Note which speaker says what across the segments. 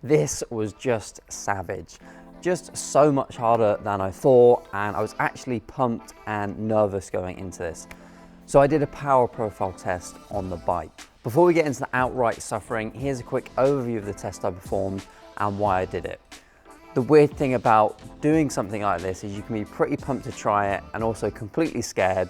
Speaker 1: This was just savage. Just so much harder than I thought, and I was actually pumped and nervous going into this. So I did a power profile test on the bike. Before we get into the outright suffering, here's a quick overview of the test I performed and why I did it. The weird thing about doing something like this is you can be pretty pumped to try it and also completely scared,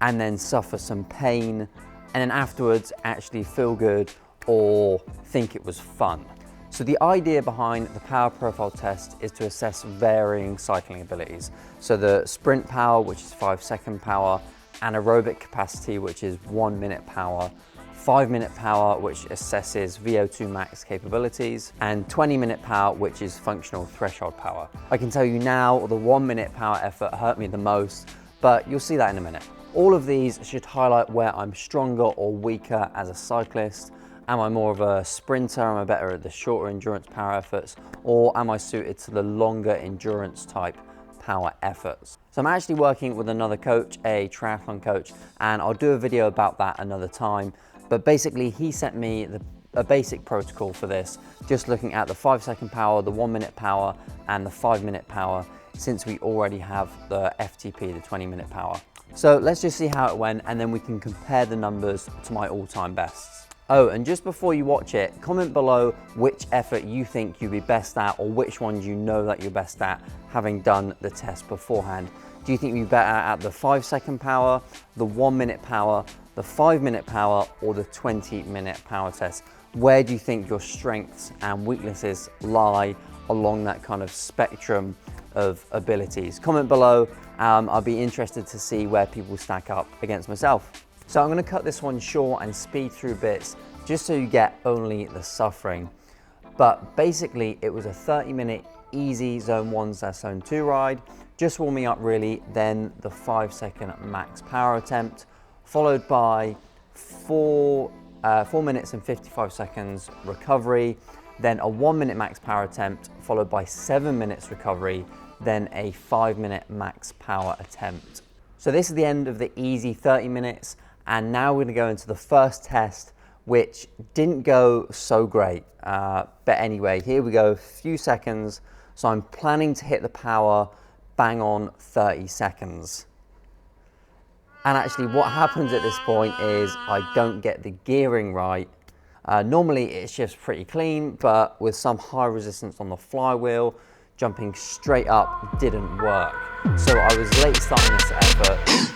Speaker 1: and then suffer some pain, and then afterwards actually feel good or think it was fun. So the idea behind the power profile test is to assess varying cycling abilities. So the sprint power, which is 5-second power, anaerobic capacity, which is 1 minute power, 5-minute power, which assesses VO2 max capabilities, and 20-minute power, which is functional threshold power. I can tell you now, the 1 minute power effort hurt me the most, but you'll see that in a minute. All of these should highlight where I'm stronger or weaker as a cyclist. Am I more of a sprinter? Am I better at the shorter endurance power efforts? Or am I suited to the longer endurance type power efforts? So I'm actually working with another coach, a triathlon coach, and I'll do a video about that another time. But basically he sent me a basic protocol for this, just looking at the 5-second power, the 1 minute power, and the 5-minute power, since we already have the FTP, the 20-minute power. So let's just see how it went, and then we can compare the numbers to my all-time bests. Oh, and just before you watch it, comment below which effort you think you'd be best at, or which ones you know that you're best at, having done the test beforehand. Do you think you'd be better at the 5-second power, the 1 minute power, the 5-minute power, or the 20-minute power test? Where do you think your strengths and weaknesses lie along that kind of spectrum of abilities? Comment below. I'll be interested to see where people stack up against myself. So I'm going to cut this one short and speed through bits just so you get only the suffering. But basically it was a 30-minute easy zone 1/zone 2 ride, just warming up really, then the 5-second max power attempt, followed by 4 minutes and 55 seconds recovery, then a 1 minute max power attempt, followed by 7 minutes recovery, then a 5-minute max power attempt. So this is the end of the easy 30 minutes. And now we're going to go into the first test, which didn't go so great. But anyway, here we go, a few seconds. So I'm planning to hit the power bang on 30 seconds. And actually what happens at this point is I don't get the gearing right. Normally it shifts pretty clean, but with some high resistance on the flywheel, jumping straight up didn't work. So I was late starting this effort.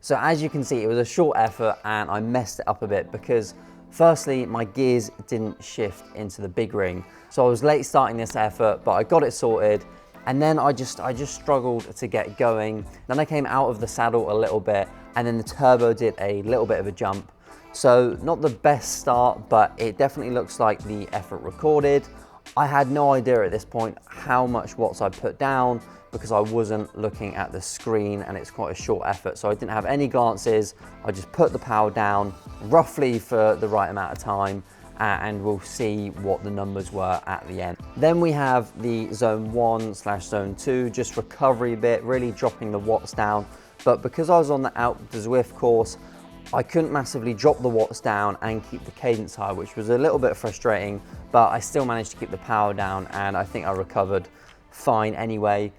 Speaker 1: So as you can see, it was a short effort and I messed it up a bit because firstly, my gears didn't shift into the big ring. So I was late starting this effort, but I got it sorted. And then I just struggled to get going. Then I came out of the saddle a little bit, and then the turbo did a little bit of a jump. So not the best start, but it definitely looks like the effort recorded. I had no idea at this point how much watts I put down because I wasn't looking at the screen and it's quite a short effort. So I didn't have any glances. I just put the power down roughly for the right amount of time, and we'll see what the numbers were at the end. Then we have the zone 1/zone 2, just recovery bit, really dropping the watts down. But because I was on the ZWIFT course, I couldn't massively drop the watts down and keep the cadence high, which was a little bit frustrating, but I still managed to keep the power down and I think I recovered fine anyway.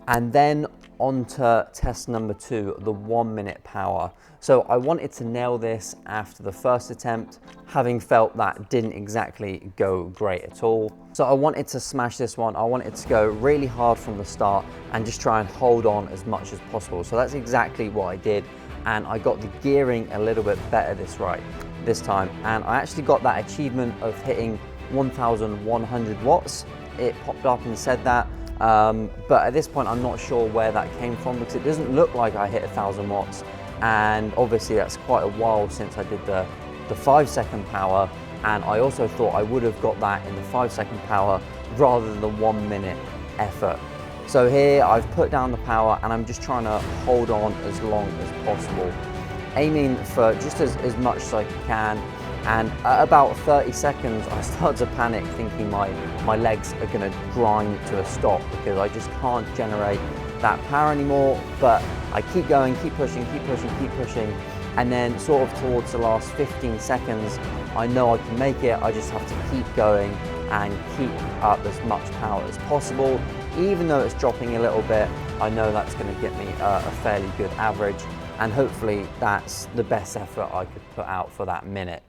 Speaker 1: And then on to test number 2, the 1 minute power. So I wanted to nail this after the first attempt, having felt that didn't exactly go great at all. So I wanted to smash this one. I wanted to go really hard from the start and just try and hold on as much as possible. So that's exactly what I did. And I got the gearing a little bit better this time. And I actually got that achievement of hitting 1,100 watts. It popped up and said that. But at this point, I'm not sure where that came from because it doesn't look like I hit 1,000 watts. And obviously that's quite a while since I did the 5-second power. And I also thought I would have got that in the 5-second power rather than the 1 minute effort. So here I've put down the power and I'm just trying to hold on as long as possible, aiming for just as much as I can. And at about 30 seconds, I started to panic, thinking my legs are gonna grind to a stop because I just can't generate that power anymore. But I keep going, keep pushing, keep pushing, keep pushing. And then sort of towards the last 15 seconds, I know I can make it. I just have to keep going and keep up as much power as possible. Even though it's dropping a little bit, I know that's gonna get me a fairly good average. And hopefully that's the best effort I could put out for that minute.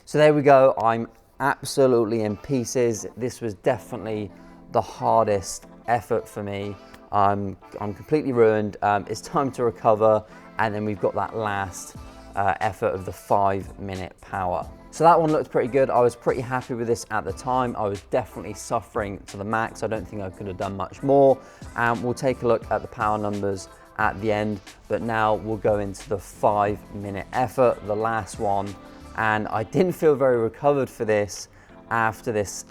Speaker 1: So there we go, I'm absolutely in pieces. This was definitely the hardest effort for me. I'm completely ruined. It's time to recover, and then we've got that last effort of the 5-minute power. So that one looked pretty good. I was pretty happy with this at the time. I was definitely suffering to the max. I don't think I could have done much more. And we'll take a look at the power numbers at the end, but now we'll go into the 5-minute effort, the last one. And I didn't feel very recovered for this after this,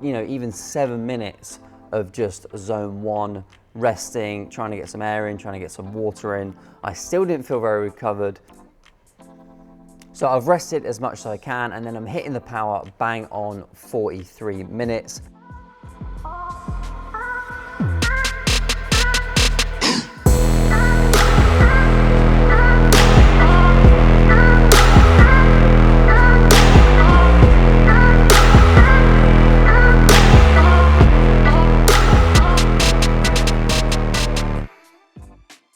Speaker 1: even 7 minutes of just zone 1, resting, trying to get some air in, trying to get some water in. I still didn't feel very recovered. So I've rested as much as I can, and then I'm hitting the power bang on 43 minutes.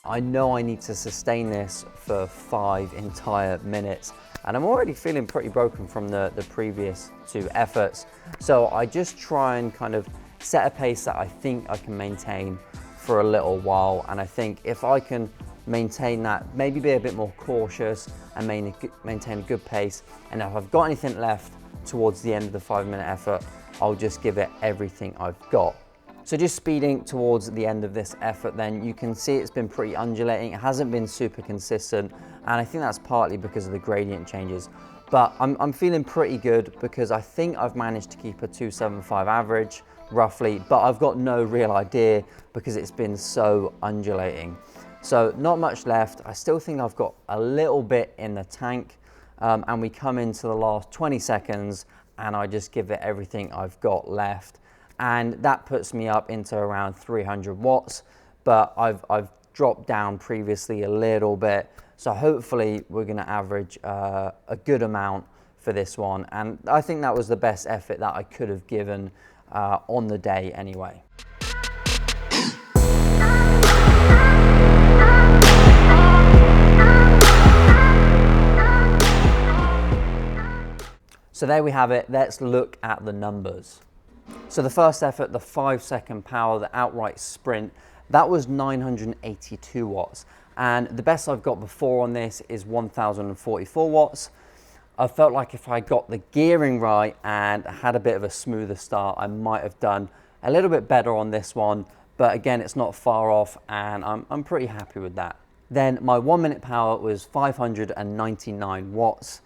Speaker 1: I know I need to sustain this for 5 entire minutes, and I'm already feeling pretty broken from the previous 2 efforts. So I just try and kind of set a pace that I think I can maintain for a little while. And I think if I can maintain that, maybe be a bit more cautious and maintain a good pace, and if I've got anything left towards the end of the 5-minute effort, I'll just give it everything I've got. So just speeding towards the end of this effort, then you can see it's been pretty undulating. It hasn't been super consistent, and I think that's partly because of the gradient changes. But I'm feeling pretty good because I think I've managed to keep a 275 average roughly, but I've got no real idea because it's been so undulating. So not much left. I still think I've got a little bit in the tank, and we come into the last 20 seconds and I just give it everything I've got left. And that puts me up into around 300 watts, but I've dropped down previously a little bit. So hopefully we're gonna average a good amount for this one. And I think that was the best effort that I could have given on the day anyway. So there we have it. Let's look at the numbers. So the first effort, the 5-second power, the outright sprint, that was 982 watts. And the best I've got before on this is 1044 watts. I felt like if I got the gearing right and had a bit of a smoother start, I might have done a little bit better on this one. But again, it's not far off, and I'm pretty happy with that. Then my 1-minute power was 599 watts.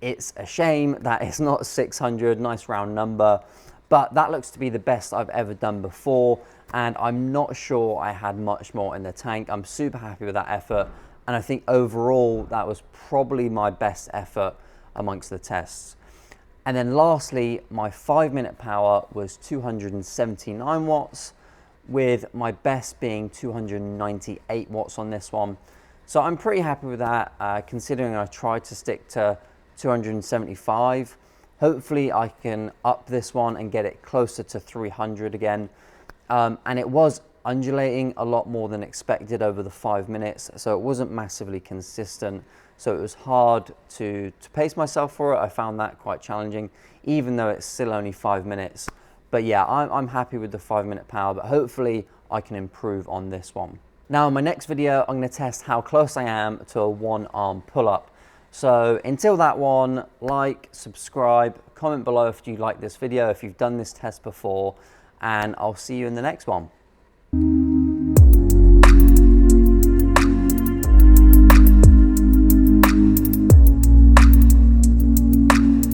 Speaker 1: It's a shame that it's not 600, nice round number. But that looks to be the best I've ever done before, and I'm not sure I had much more in the tank. I'm super happy with that effort, and I think overall that was probably my best effort amongst the tests. And then lastly, my 5-minute power was 279 watts, with my best being 298 watts on this one. So I'm pretty happy with that, considering I tried to stick to 275. Hopefully I can up this one and get it closer to 300 again. And it was undulating a lot more than expected over the 5 minutes, so it wasn't massively consistent. So it was hard to pace myself for it. I found that quite challenging, even though it's still only 5 minutes. But yeah, I'm happy with the 5-minute power, but hopefully I can improve on this one. Now in my next video, I'm gonna test how close I am to a 1-arm pull-up. So until that one, like, subscribe, comment below if you like this video, if you've done this test before, and I'll see you in the next one.